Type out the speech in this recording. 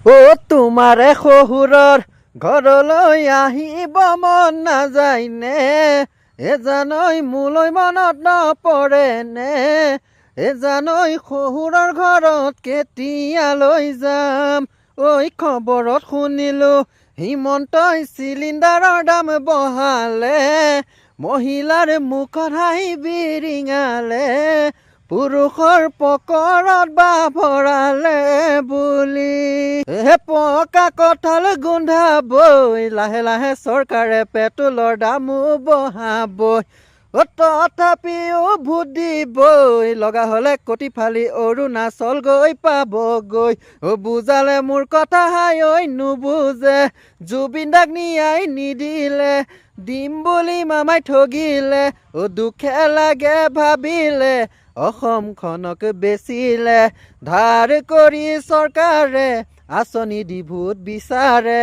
তোমাৰে শহুৰৰ ঘৰলৈ আহিব মন নাযায়নে? জানৈ মোলৈ মনত নপৰেনে? জানৈ শহুৰৰ ঘৰত কেতিয়ালৈ যাম? ঐ খবৰত শুনিলো হিমন্তই চিলিণ্ডাৰৰ দাম বঢ়ালে, মহিলাৰ মুখত হাঁহি বিৰিঙালে, পুৰুষৰ পকৰত বা ভৰালে বুলি। পকা কঁঠাল গোন্ধাবই, লাহে লাহে চৰকাৰে পেট্ৰলৰ দামো বঢ়াবই। তথাপিও ভোট দিবই, লগা হলে কটি ফালি অৰুণাচল গৈ পাবগৈ। বুজালে মোৰ কথা হাই ঐ নুবুজে, জুবিন দাক ন্যায় নিদিলে, দিম বুলি মামাই ঠগিলে। দুখে লাগে ভাবিলে, অসমখনক বেচিলে, ধাৰ কৰি চৰকাৰে আঁচনি দি ভোট বিচাৰে।